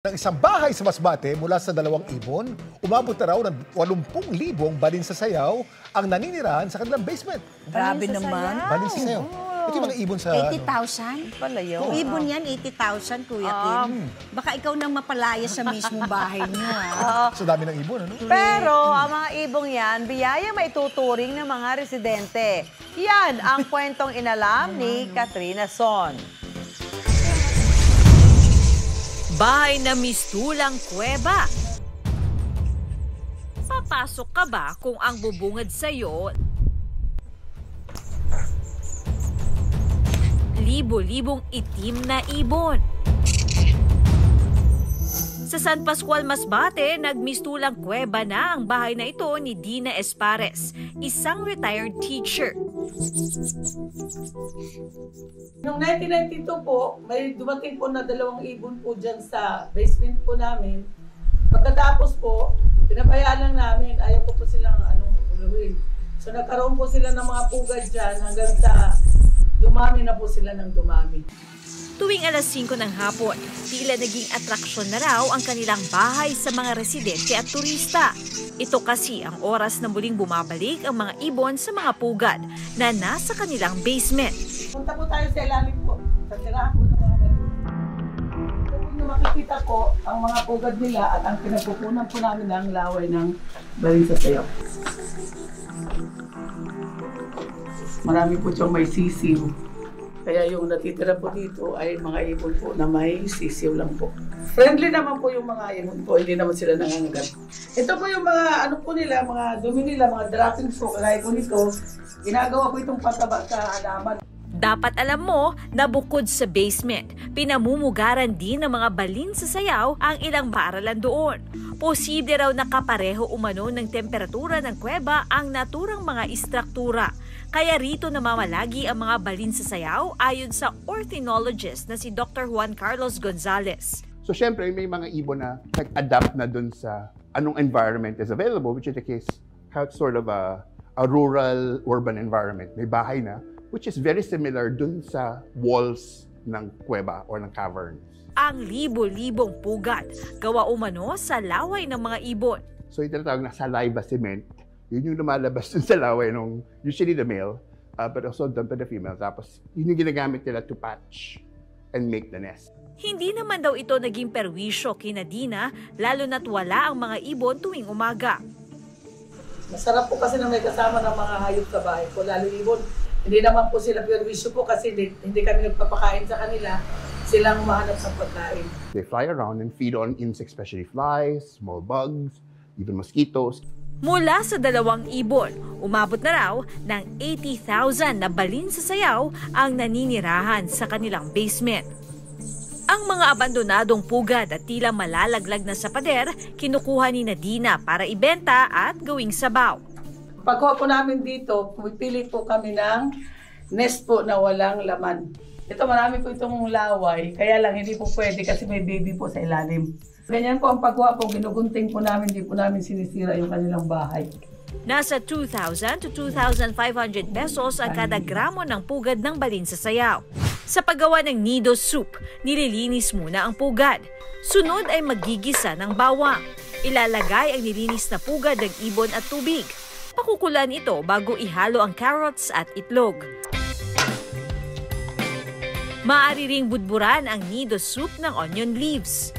Ng isang bahay sa Masbate mula sa 2 ibon, umabot na raw ng 80,000 balin sa sayaw ang naninirahan sa kanilang basement. Grabe naman. Balin sa sayaw. Ito yung mga ibon sa... 80,000? Pala yun. Kung ibon yan, 80,000, Kuya Kim. Baka ikaw nang mapalaya sa mismong bahay niyo, ha? Sa dami ng ibon, ano? Pero ang mga ibong yan, biyaya maituturing ng mga residente. Yan ang kwentong inalam ni Katrina Son. Bahay na mistulang kuweba. Papasok ka ba kung ang bubungad sa'yo libo-libong itim na ibon? Sa San Pascual, Masbate, nagmistulang kuweba na ang bahay na ito ni Dina Espares, isang retired teacher. Noong 1992 po, may dumating po na 2 ibon po dyan sa basement po namin. Pagkatapos po, pinabayaan lang namin, ayaw po silang uluhin. So nagkaroon po sila ng mga pugad dyan hanggang sa dumami na po sila ng dumami. Tuwing alas 5 ng hapon, tila naging atraksyon na raw ang kanilang bahay sa mga residente at turista. Ito kasi ang oras na muling bumabalik ang mga ibon sa mga pugad na nasa kanilang basement. Punta po tayo sa ilalim po, sa tirahan po ng mga ibon. Kung makikita po ang mga pugad nila at ang pinagpupunan po namin ng laway ng balin sa sayaw. Marami po siyang may sisiw. Kaya yung natitira po dito ay mga ibon po na may sisiw lang po. Friendly naman po yung mga ibon po, hindi naman sila nangangagat. Ito po yung mga nila, mga dumi nila, mga droppings po, kaya po nito, ginagawa po itong pataba sa halaman. Dapat alam mo na bukod sa basement, pinamumugaran din ng mga balin sa sayaw ang ilang paaralan doon. Posible raw na kapareho umano ng temperatura ng kuweba ang naturang mga istruktura. Kaya rito namamalagi ang mga balin sa sayaw ayon sa ornithologist na si Dr. Juan Carlos Gonzalez. So syempre may mga ibon na nag-adapt na dun sa anong environment is available, which is the case sort of a rural urban environment. May bahay na, which is very similar dun sa walls ng kuweba or ng caverns. Ang libo-libong pugad, gawa umano sa laway ng mga ibon. So yung tinatawag na saliva cement, yun yung lumalabas dun sa laway ng usually the male, but also done by the female. Tapos yun yung ginagamit nila to patch and make the nest. Hindi naman daw ito naging perwisyo kina Dina, lalo na't wala ang mga ibon tuwing umaga. Masarap po kasi na may kasama ng mga hayop sa bahay ko, lalo ibon. Hindi naman po sila perwisyo po kasi hindi kami nagpapakain sa kanila. Silang mahanap ng pagkain. They fly around and feed on insects, especially flies, small bugs, even mosquitoes. Mula sa 2 ibon, umabot na raw ng 80,000 na balin sa sayaw ang naninirahan sa kanilang basement. Ang mga abandonadong pugad at tila malalaglag na sa pader, kinukuha ni Nadina para ibenta at gawing sabaw. Pagkuha po namin dito, pumipili po kami ng nest po na walang laman. Ito marami po itong laway, kaya lang hindi po pwede kasi may baby po sa ilalim. Ganyan po ang pagkuha po, ginugunting po namin, hindi po namin sinisira yung kanilang bahay. Nasa 2,000 to 2,500 pesos ang kada gramo ng pugad ng balin sa sayaw. Sa paggawa ng nido soup, nililinis muna ang pugad. Sunod ay magigisa ng bawang. Ilalagay ang nilinis na pugad ng ibon at tubig. Pakukulan ito bago ihalo ang carrots at itlog. Maaari ring budburan ang nido soup ng onion leaves.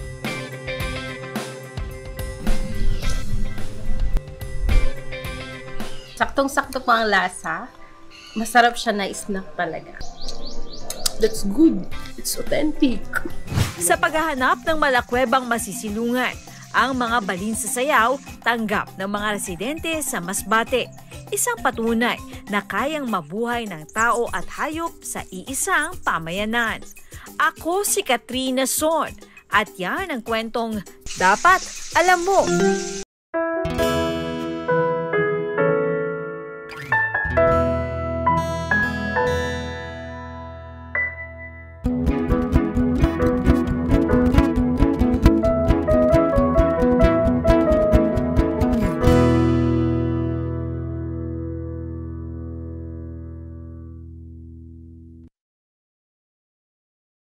Saktong-sakto po ang lasa. Masarap siya na snack talaga. That's good. It's authentic. Sa paghahanap ng malakwebang masisilungan, ang mga balin sa sayaw tanggap ng mga residente sa Masbate. Isang patunay na kayang mabuhay ng tao at hayop sa iisang pamayanan. Ako si Katrina Son at yan ang kwentong dapat alam mo.